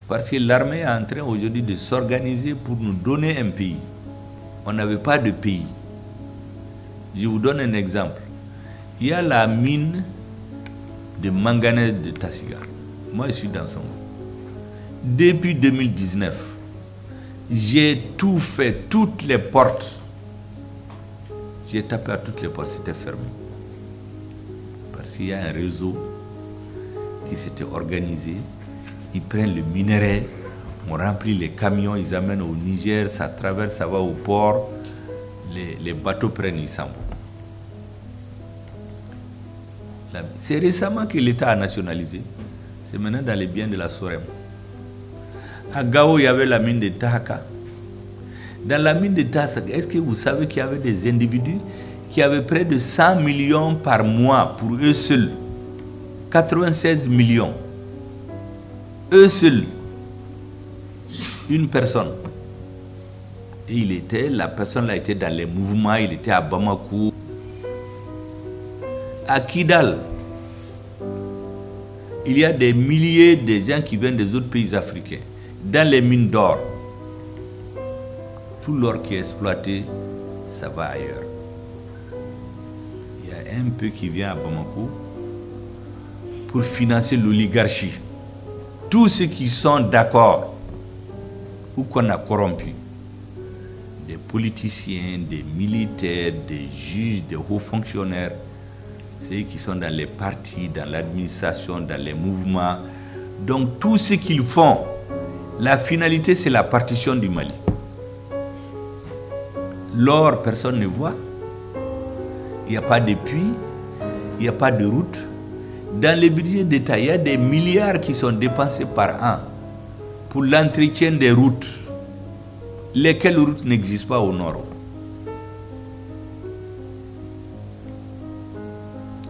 Parce que l'armée est en train aujourd'hui de s'organiser pour nous donner un pays. On n'avait pas de pays. Je vous donne un exemple. Il y a la mine de manganèse de Tassiga. Moi, je suis dans son groupe. Depuis 2019, j'ai tout fait, toutes les portes. J'ai tapé à toutes les portes, c'était fermé. Parce qu'il y a un réseau qui s'était organisé. Ils prennent le minerai, on remplit les camions, ils amènent au Niger, ça traverse, ça va au port. Les bateaux prennent, ils s'en vont. C'est récemment que l'État a nationalisé. C'est maintenant dans les biens de la Sorem. À Gao, il y avait la mine de Tahaka. Dans la mine de Tahaka, est-ce que vous savez qu'il y avait des individus qui avaient près de 100 millions par mois pour eux seuls? 96 millions. Eux seuls. Une personne. Et la personne là était dans les mouvements, il était à Bamako. À Kidal, il y a des milliers de gens qui viennent des autres pays africains. Dans les mines d'or, tout l'or qui est exploité, ça va ailleurs. Il y a un peu qui vient à Bamako pour financer l'oligarchie. Tous ceux qui sont d'accord ou qu'on a corrompu, des politiciens, des militaires, des juges, des hauts fonctionnaires, ceux qui sont dans les partis, dans l'administration, dans les mouvements. Donc tout ce qu'ils font, la finalité c'est la partition du Mali. L'or, personne ne voit. Il n'y a pas de puits, il n'y a pas de route. Dans les budgets d'État, il y a des milliards qui sont dépensés par an pour l'entretien des routes. Lesquelles routes n'existent pas au nord.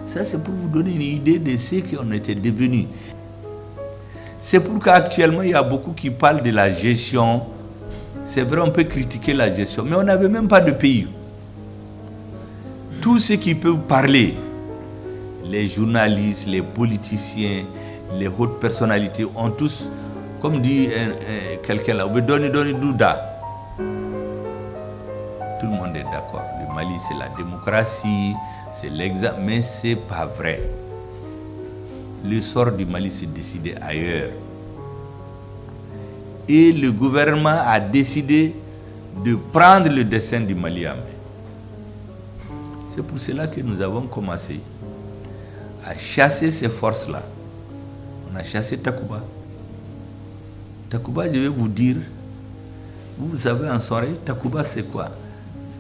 Ça, c'est pour vous donner une idée de ce qu'on était devenus. C'est pourquoi actuellement, il y a beaucoup qui parlent de la gestion. C'est vrai, on peut critiquer la gestion, mais on n'avait même pas de pays. Tous ceux qui peuvent parler, les journalistes, les politiciens, les hautes personnalités, ont tous, comme dit quelqu'un là, Doni Douda. Tout le monde est d'accord. Le Mali, c'est la démocratie, c'est l'exemple, mais ce n'est pas vrai. Le sort du Mali s'est décidé ailleurs. Et le gouvernement a décidé de prendre le destin du Mali en main. C'est pour cela que nous avons commencé à chasser ces forces-là. On a chassé Takuba. Takuba, je vais vous dire, vous savez en soirée, Takuba c'est quoi?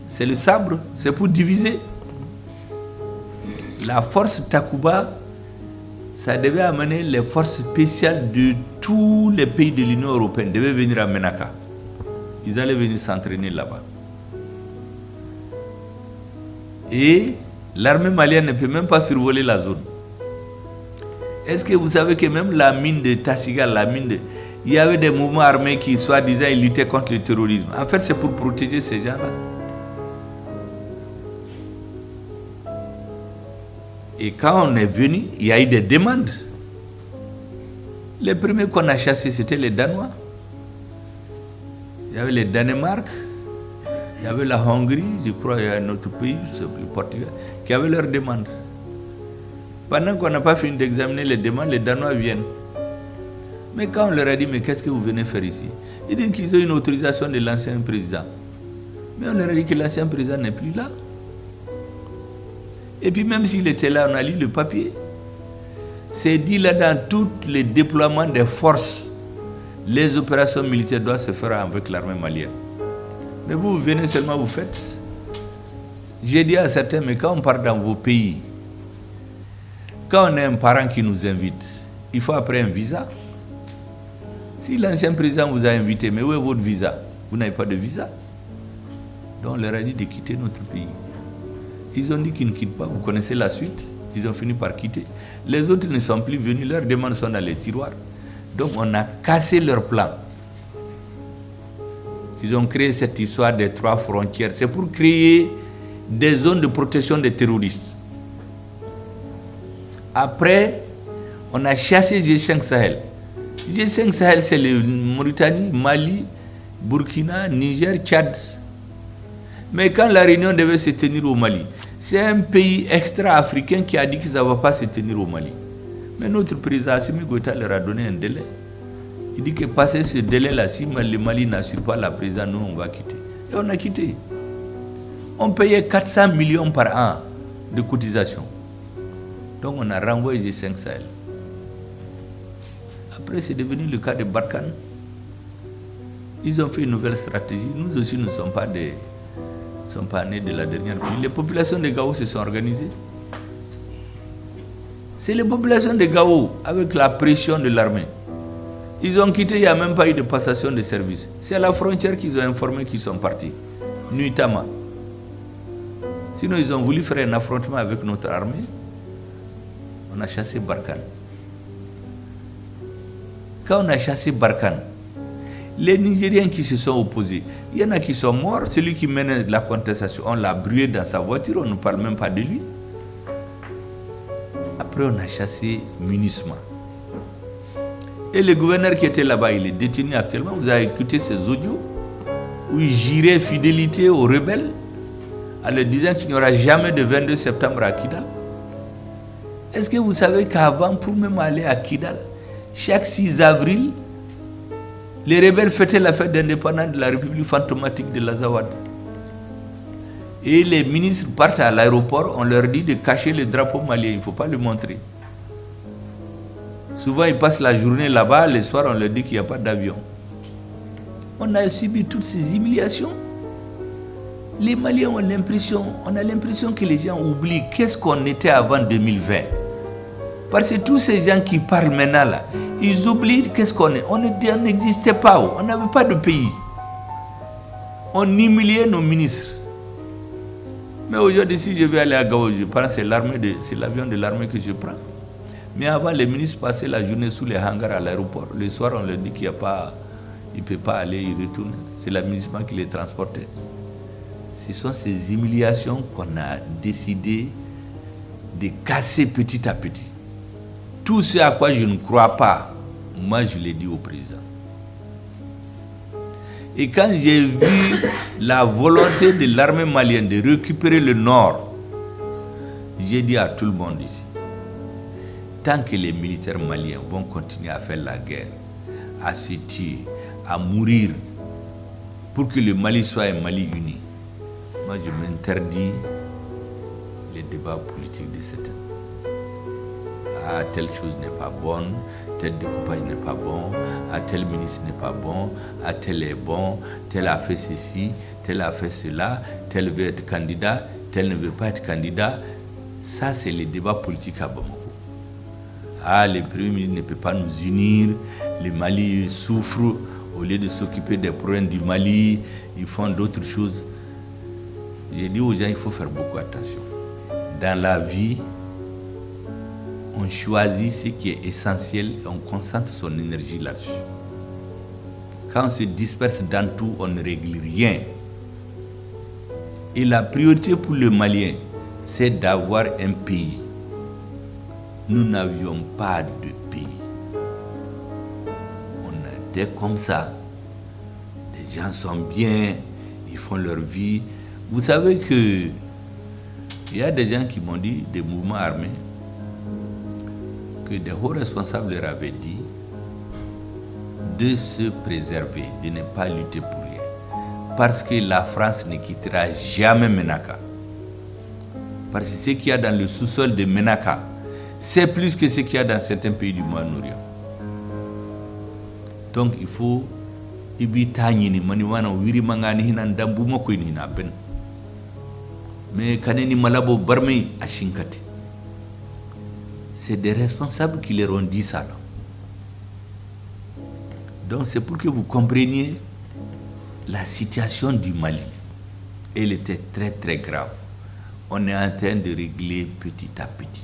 C'est le sabre, c'est pour diviser. La force Takuba, ça devait amener les forces spéciales de tous les pays de l'Union européenne, devaient venir à Menaka. Ils allaient venir s'entraîner là-bas. Et l'armée malienne ne peut même pas survoler la zone. Est-ce que vous savez que même la mine de Tassiga, il y avait des mouvements armés qui, soi-disant, luttaient contre le terrorisme. En fait, c'est pour protéger ces gens-là. Et quand on est venu, il y a eu des demandes. Les premiers qu'on a chassés, c'était les Danois. Il y avait le Danemark, il y avait la Hongrie, je crois, il y a un autre pays, le Portugal, qui avaient leurs demandes. Pendant qu'on n'a pas fini d'examiner les demandes, les Danois viennent. Mais quand on leur a dit, mais qu'est-ce que vous venez faire ici? Ils disent qu'ils ont une autorisation de l'ancien président. Mais on leur a dit que l'ancien président n'est plus là. Et puis même s'il était là, on a lu le papier. C'est dit là dans tous les déploiements des forces, les opérations militaires doivent se faire avec l'armée malienne. Mais vous venez seulement, vous faites. J'ai dit à certains, mais quand on part dans vos pays, quand on a un parent qui nous invite, il faut après un visa. Si l'ancien président vous a invité, mais où est votre visa? Vous n'avez pas de visa. Donc on leur a dit de quitter notre pays. Ils ont dit qu'ils ne quittent pas, vous connaissez la suite. Ils ont fini par quitter. Les autres ne sont plus venus, leurs demandes sont dans les tiroirs. Donc on a cassé leur plan. Ils ont créé cette histoire des 3 frontières. C'est pour créer des zones de protection des terroristes. Après, on a chassé G5 Sahel. G5 Sahel, c'est le Mauritanie, Mali, Burkina, Niger, Tchad. Mais quand la réunion devait se tenir au Mali, c'est un pays extra-africain qui a dit que ça ne va pas se tenir au Mali. Mais notre président Assimi Goïta leur a donné un délai. Il dit que passer ce délai-là, si le Mali n'assure pas la présidence, nous on va quitter. Et on a quitté. On payait 400 millions par an de cotisation. Donc on a renvoyé G5 Sahel. Après, c'est devenu le cas de Barkhane. Ils ont fait une nouvelle stratégie. Nous aussi, nous ne sommes pas nés de la dernière pluie. Les populations de Gao se sont organisées. C'est les populations de Gao, avec la pression de l'armée. Ils ont quitté, il n'y a même pas eu de passation de service. C'est à la frontière qu'ils ont informé qu'ils sont partis. Nuitama. Sinon, ils ont voulu faire un affrontement avec notre armée. On a chassé Barkhane. Quand on a chassé Barkhane, les Nigériens qui se sont opposés, il y en a qui sont morts. Celui qui menait la contestation, on l'a brûlé dans sa voiture, on ne parle même pas de lui. Après, on a chassé MINUSMA. Et le gouverneur qui était là-bas, il est détenu actuellement. Vous avez écouté ses audios où il jurait fidélité aux rebelles en leur disant qu'il n'y aura jamais de 22 septembre à Kidal. Est-ce que vous savez qu'avant, pour même aller à Kidal, chaque 6 avril, les rebelles fêtaient la fête d'indépendance de la République fantomatique de l'Azawad. Et les ministres partent à l'aéroport, on leur dit de cacher le drapeau malien, il ne faut pas le montrer. Souvent, ils passent la journée là-bas, le soir, on leur dit qu'il n'y a pas d'avion. On a subi toutes ces humiliations. Les Maliens ont l'impression, on a l'impression que les gens oublient qu'est-ce qu'on était avant 2020. Parce que tous ces gens qui parlent maintenant là, ils oublient qu'est-ce qu'on est. On n'existait pas, on n'avait pas de pays. On humiliait nos ministres. Mais aujourd'hui, si je vais aller à Gao, je prends, c'est l'avion de l'armée que je prends. Mais avant, les ministres passaient la journée sous les hangars à l'aéroport. Le soir, on leur dit qu'il n'y a pas, il ne peut pas aller, il retourne. C'est l'administration qui les transportait. Ce sont ces humiliations qu'on a décidé de casser petit à petit. Tout ce à quoi je ne crois pas, moi je l'ai dit au président. Et quand j'ai vu la volonté de l'armée malienne de récupérer le nord, j'ai dit à tout le monde ici, tant que les militaires maliens vont continuer à faire la guerre, à se tuer, à mourir, pour que le Mali soit un Mali uni, moi je m'interdis les débats politiques de certains. Ah, telle chose n'est pas bonne, tel découpage n'est pas bon, ah, tel ministre n'est pas bon, ah, tel est bon, tel a fait ceci, tel a fait cela, tel veut être candidat, tel ne veut pas être candidat. Ça, c'est les débats politiques à Bamako. Ah, le Premier ministre ne peut pas nous unir, le Mali souffre, au lieu de s'occuper des problèmes du Mali, ils font d'autres choses. J'ai dit aux gens, il faut faire beaucoup attention. Dans la vie, on choisit ce qui est essentiel et on concentre son énergie là-dessus. Quand on se disperse dans tout, on ne règle rien. Et la priorité pour le Malien, c'est d'avoir un pays. Nous n'avions pas de pays. On était comme ça. Les gens sont bien, ils font leur vie. Vous savez que il y a des gens qui m'ont dit, des mouvements armés, que des hauts responsables leur avaient dit de se préserver, de ne pas lutter pour rien. Parce que la France ne quittera jamais Ménaka. Parce que ce qu'il y a dans le sous-sol de Ménaka, c'est plus que ce qu'il y a dans certains pays du Moyen-Orient. Donc il faut ibitani maniwana wiri mangani hinan dambu mako ni na ben. Mais kaneni malabo barmei ashinkati. C'est des responsables qui leur ont dit ça. Là. Donc c'est pour que vous compreniez la situation du Mali. Elle était très très grave. On est en train de régler petit à petit.